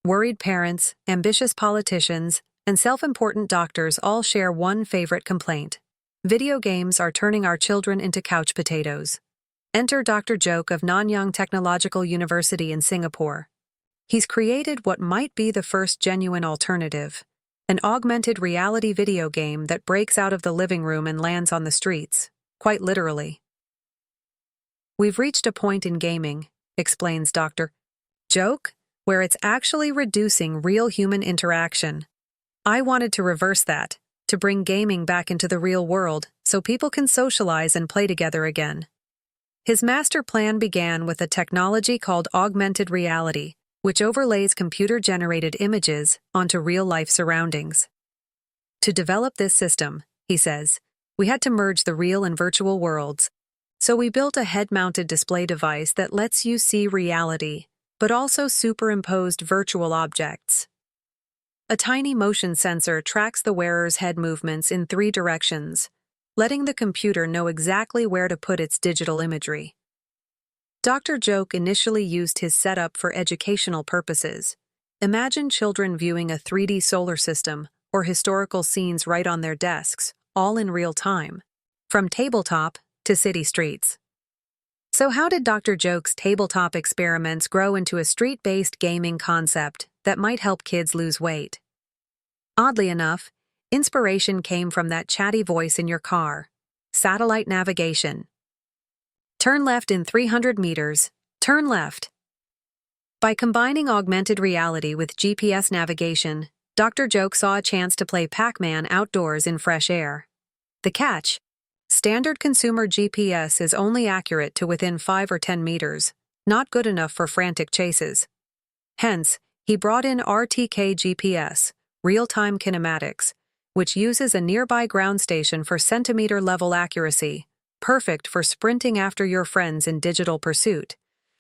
Worried parents, ambitious politicians, and self-important doctors all share one favorite complaint. Video games are turning our children into couch potatoes. Enter Dr. Joke of Nanyang Technological University in Singapore. He's created what might be the first genuine alternative, an augmented reality video game that breaks out of the living room and lands on the streets, quite literally. We've reached a point in gaming, explains Dr. Joke, where it's actually reducing real human interaction. I wanted to reverse that, to bring gaming back into the real world so people can socialize and play together again. His master plan began with a technology called augmented reality, which overlays computer-generated images onto real-life surroundings. To develop this system, he says, we had to merge the real and virtual worlds. So we built a head-mounted display device that lets you see reality, but also superimposed virtual objects. A tiny motion sensor tracks the wearer's head movements in 3 directions, letting the computer know exactly where to put its digital imagery. Dr. Joke initially used his setup for educational purposes. Imagine children viewing a 3D solar system or historical scenes right on their desks, all in real time, from tabletop to city streets. So how did Dr. Joke's tabletop experiments grow into a street-based gaming concept that might help kids lose weight? Oddly enough, inspiration came from that chatty voice in your car: satellite navigation. Turn left in 300 meters, turn left. By combining augmented reality with GPS navigation, Dr. Joke saw a chance to play Pac-Man outdoors in fresh air. The catch: standard consumer GPS is only accurate to within 5 or 10 meters, not good enough for frantic chases. Hence, he brought in RTK GPS, real-time kinematics, which uses a nearby ground station for centimeter-level accuracy, perfect for sprinting after your friends in digital pursuit.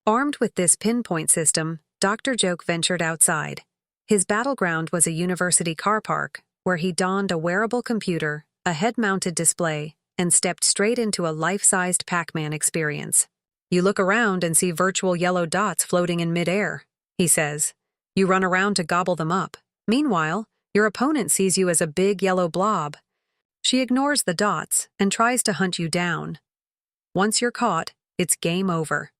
Armed with this pinpoint system, Dr. Joke ventured outside. His battleground was a university car park, where he donned a wearable computer, a head-mounted display, and stepped straight into a life-sized Pac-Man experience. You look around and see virtual yellow dots floating in mid-air, he says. You run around to gobble them up. Meanwhile, your opponent sees you as a big yellow blob. She ignores the dots and tries to hunt you down. Once you're caught, it's game over.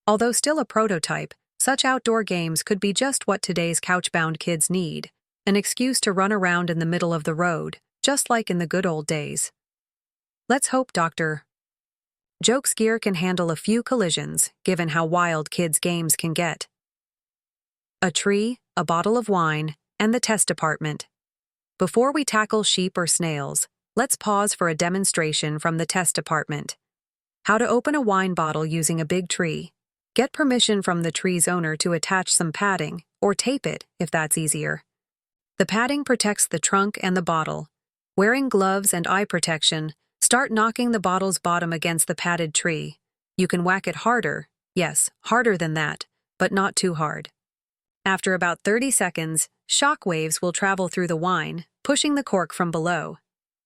Although still a prototype, such outdoor games could be just what today's couch-bound kids need, an excuse to run around in the middle of the road, just like in the good old days. Let's hope Dr. Joke's gear can handle a few collisions, given how wild kids' games can get. A tree, a bottle of wine, and the test department. Before we tackle sheep or snails, let's pause for a demonstration from the test department. How to open a wine bottle using a big tree. Get permission from the tree's owner to attach some padding, or tape it, if that's easier. The padding protects the trunk and the bottle. Wearing gloves and eye protection, start knocking the bottle's bottom against the padded tree. You can whack it harder, yes, harder than that, but not too hard. After about 30 seconds, shock waves will travel through the wine, pushing the cork from below.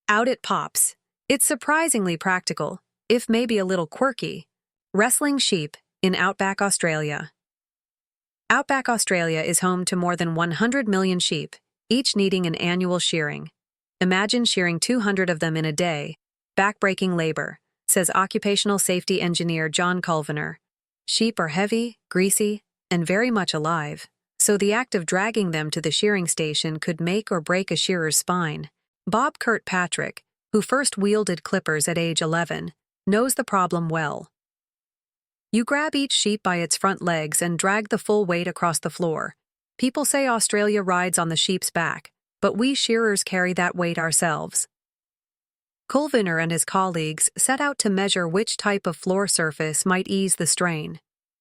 Out it pops. It's surprisingly practical, if maybe a little quirky. Wrestling sheep in Outback Australia. Outback Australia is home to more than 100 million sheep, each needing an annual shearing. Imagine shearing 200 of them in a day. Backbreaking labor, says occupational safety engineer John Culvener. Sheep are heavy, greasy, and very much alive, so the act of dragging them to the shearing station could make or break a shearer's spine. Bob Kirkpatrick, who first wielded clippers at age 11, knows the problem well. You grab each sheep by its front legs and drag the full weight across the floor. People say Australia rides on the sheep's back, but we shearers carry that weight ourselves. Culvener and his colleagues set out to measure which type of floor surface might ease the strain.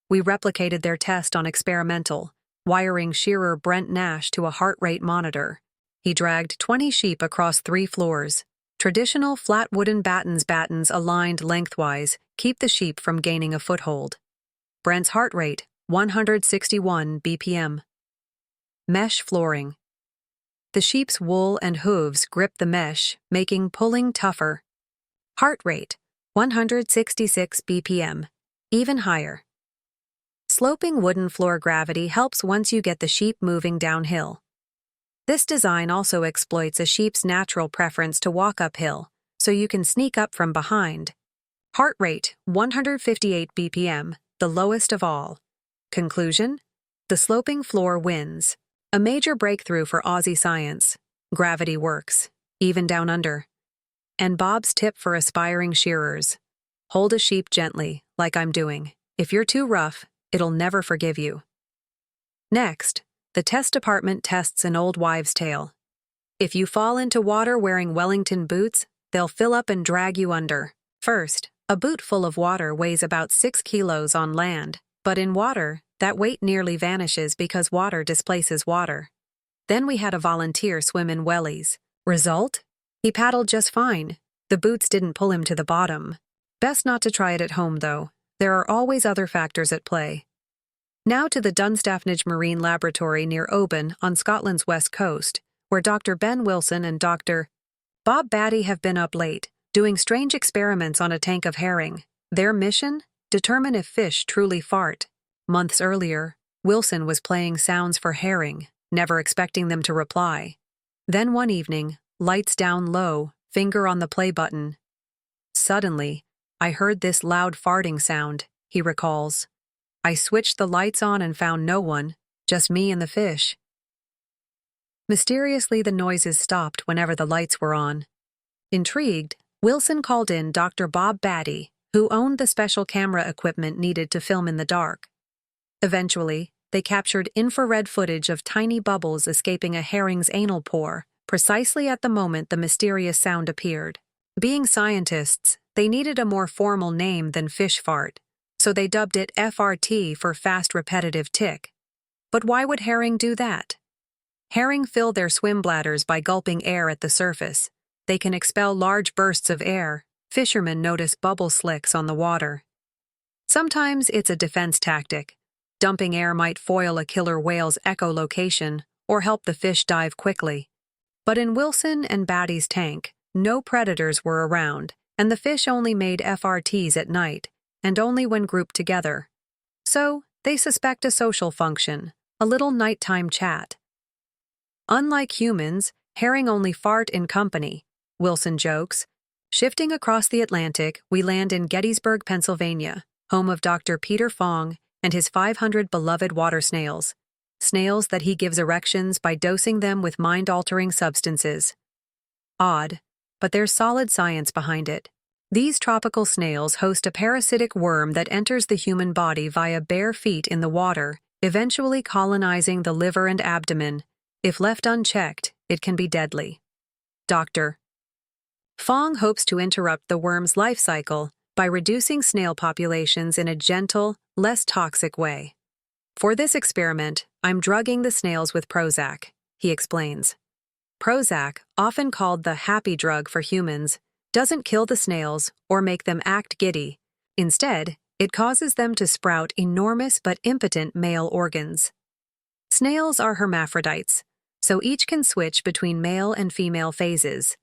We replicated their test on experimental, wiring shearer Brent Nash to a heart rate monitor. He dragged 20 sheep across 3 floors. Traditional flat wooden battens aligned lengthwise keep the sheep from gaining a foothold. Brent's heart rate, 161 BPM. Mesh flooring. The sheep's wool and hooves grip the mesh, making pulling tougher. Heart rate, 166 BPM, even higher. Sloping wooden floor gravity helps once you get the sheep moving downhill. This design also exploits a sheep's natural preference to walk uphill, so you can sneak up from behind. Heart rate, 158 BPM, the lowest of all. Conclusion? The sloping floor wins. A major breakthrough for Aussie science. Gravity works, even down under. And Bob's tip for aspiring shearers: hold a sheep gently, like I'm doing. If you're too rough, it'll never forgive you. Next, the test department tests an old wives' tale. If you fall into water wearing Wellington boots, they'll fill up and drag you under. First, a boot full of water weighs about 6 kilos on land, but in water, that weight nearly vanishes because water displaces water. Then we had a volunteer swim in wellies. Result? He paddled just fine. The boots didn't pull him to the bottom. Best not to try it at home, though. There are always other factors at play. Now to the Dunstaffnage Marine Laboratory near Oban on Scotland's west coast, where Dr. Ben Wilson and Dr. Bob Batty have been up late, doing strange experiments on a tank of herring. Their mission? Determine if fish truly fart. Months earlier, Wilson was playing sounds for herring, never expecting them to reply. Then one evening, lights down low, finger on the play button. Suddenly, I heard this loud farting sound, he recalls. I switched the lights on and found no one, just me and the fish. Mysteriously, the noises stopped whenever the lights were on. Intrigued, Wilson called in Dr. Bob Batty, who owned the special camera equipment needed to film in the dark. Eventually, they captured infrared footage of tiny bubbles escaping a herring's anal pore, precisely at the moment the mysterious sound appeared. Being scientists, they needed a more formal name than fish fart, so they dubbed it FRT for fast repetitive tick. But why would herring do that? Herring fill their swim bladders by gulping air at the surface. They can expel large bursts of air. Fishermen notice bubble slicks on the water. Sometimes it's a defense tactic. Dumping air might foil a killer whale's echolocation or help the fish dive quickly. But in Wilson and Batty's tank, no predators were around, and the fish only made FRTs at night, and only when grouped together. So, they suspect a social function, a little nighttime chat. Unlike humans, herring only fart in company, Wilson jokes. Shifting across the Atlantic, we land in Gettysburg, Pennsylvania, home of Dr. Peter Fong and his 500 beloved water snails. Snails that he gives erections by dosing them with mind-altering substances. Odd, but there's solid science behind it. These tropical snails host a parasitic worm that enters the human body via bare feet in the water, eventually colonizing the liver and abdomen. If left unchecked, it can be deadly. Dr. Fong hopes to interrupt the worm's life cycle by reducing snail populations in a gentle, less toxic way. For this experiment, I'm drugging the snails with Prozac, he explains. Prozac, often called the happy drug for humans, doesn't kill the snails or make them act giddy. Instead, it causes them to sprout enormous but impotent male organs. Snails are hermaphrodites, so each can switch between male and female phases.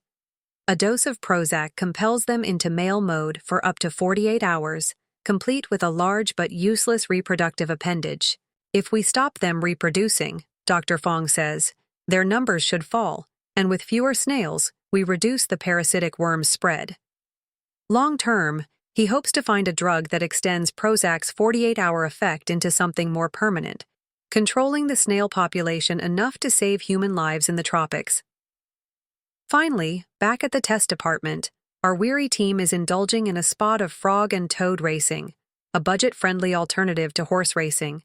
A dose of Prozac compels them into male mode for up to 48 hours, complete with a large but useless reproductive appendage. If we stop them reproducing, Dr. Fong says, their numbers should fall, and with fewer snails, we reduce the parasitic worm's spread. Long-term, he hopes to find a drug that extends Prozac's 48-hour effect into something more permanent, controlling the snail population enough to save human lives in the tropics. Finally, back at the test department, our weary team is indulging in a spot of frog and toad racing, a budget-friendly alternative to horse racing.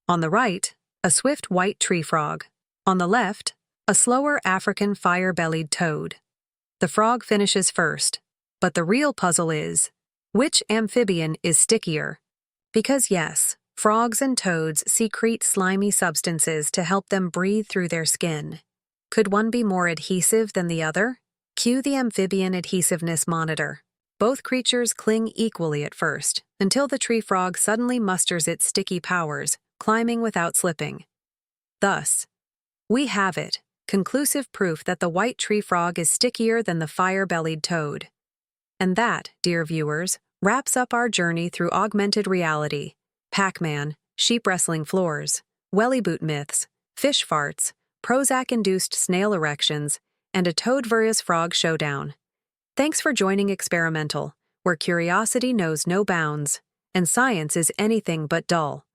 On the right, a swift white tree frog. On the left, a slower African fire-bellied toad. The frog finishes first, but the real puzzle is, which amphibian is stickier? Because yes, frogs and toads secrete slimy substances to help them breathe through their skin. Could one be more adhesive than the other? Cue the amphibian adhesiveness monitor. Both creatures cling equally at first, until the tree frog suddenly musters its sticky powers, climbing without slipping. Thus, we have it, conclusive proof that the white tree frog is stickier than the fire-bellied toad. And that, dear viewers, wraps up our journey through augmented reality, Pac-Man, sheep wrestling floors, welly boot myths, fish farts, Prozac-induced snail erections, and a toad-versus frog showdown. Thanks for joining Experimental, where curiosity knows no bounds, and science is anything but dull.